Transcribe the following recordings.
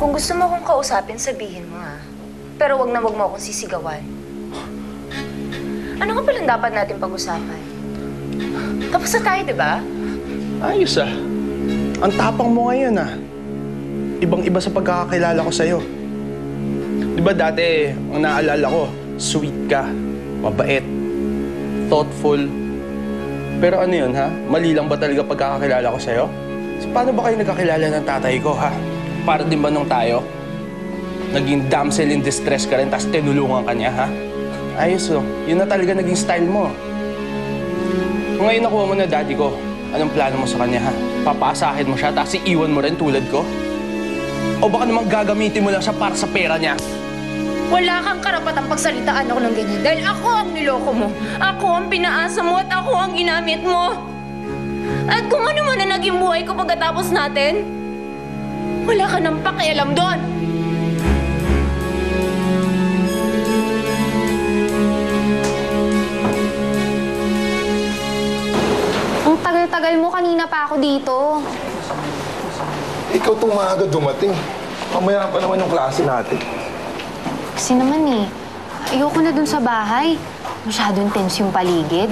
Kung gusto mo akong kausapin, sabihin mo ha. Pero wag na wag mo akong sisigawan. Ano nga palang dapat natin pag-usapan? Tapos na tayo, di ba? Ayos ah. Ang tapang mo ngayon ah. Ibang-iba sa pagkakakilala ko sa'yo. Di ba dati, ang naalala ko, sweet ka, mabait, thoughtful. Pero ano yun ha? Mali lang ba talaga pagkakakilala ko sa'yo? So, paano ba kayo nagkakilala ng tatay ko ha? Para din ba nung tayo? Naging damsel in distress ka rin, tapos tinulungan ka niya ha? Ayos oh. Yun na talaga naging style mo. Ngayon nakuha mo na daddy ko. Anong plano mo sa kanya, ha? Papaasahin mo siya, tapos iiwan mo rin tulad ko? O baka naman gagamitin mo lang siya para sa pera niya? Wala kang karapatang pagsalitaan ako ng ganyan dahil ako ang niloko mo. Ako ang pinaasa mo at ako ang ginamit mo. At kung ano man na naging buhay ko pagkatapos natin, wala ka nang pakialam doon. Ang tagal-tagal mo, kanina pa ako dito. Ikaw itong maaga dumating. Mamaya pa naman yung klase natin. Kasi naman ayoko na dun sa bahay. Masyadong tense yung paligid.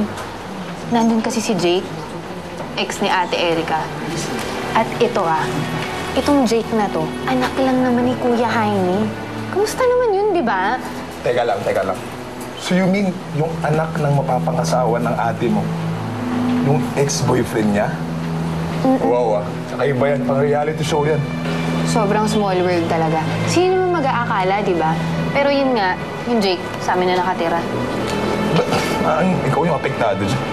Nandun kasi si Jake, ex ni Ate Erica. At ito itong Jake na to, anak lang naman ni Kuya Jaime. Kamusta naman yun, di ba? Teka lang. So you mean yung anak ng mapapangasawa ng ate mo? Yung ex-boyfriend niya? Wow Tsaka iba yan, pang reality show yan. Sobrang small world talaga. Sino naman mag-aakala, di ba? Pero yun nga, yung Jake, sa amin na nakatira. Ikaw yung apektado dyan.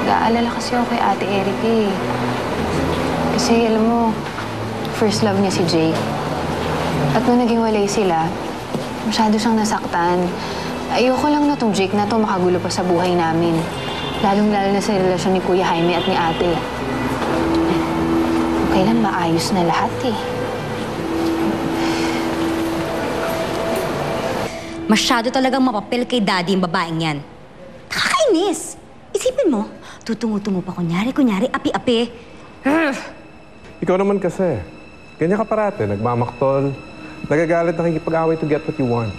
Nag-aalala kasi ako kay Ate Erica eh. Kasi alam mo, first love niya si Jake. At nung naging walay sila, masyado siyang nasaktan. Ayoko lang na tong Jake na to makagulo pa sa buhay namin. Lalong-lalo na sa relasyon ni Kuya Jaime at ni Ate. Kailan maayos na lahat eh. Masyado talagang mapapil kay Daddy yung babaeng yan. Nakakainis! Isipin mo, tutungo-tungo pa kunyari, api-api. Ikaw naman kasi. Ganyan ka parate, nagmamaktol, nagagalit, nakikipag-away to get what you want.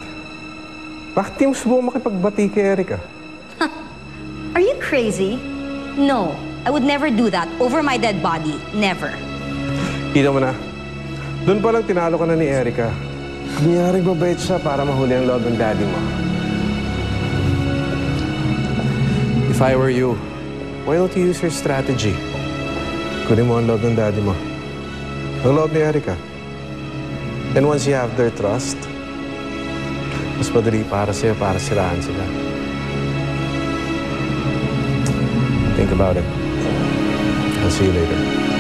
Bakit di mo subukan makipagbati kay Erica? Are you crazy? No, I would never do that over my dead body. Never. Kita mo na. Doon pa lang tinalo ka na ni Erica. Nangyari mabait siya para mahuli ang loob ng daddy mo. If I were you, why don't you use your strategy? Kunin mo ang loob ng daddy mo. Ang loob ni Erica. And once you have their trust, mas madali para sa'yo, para siraan sila. Think about it. I'll see you later.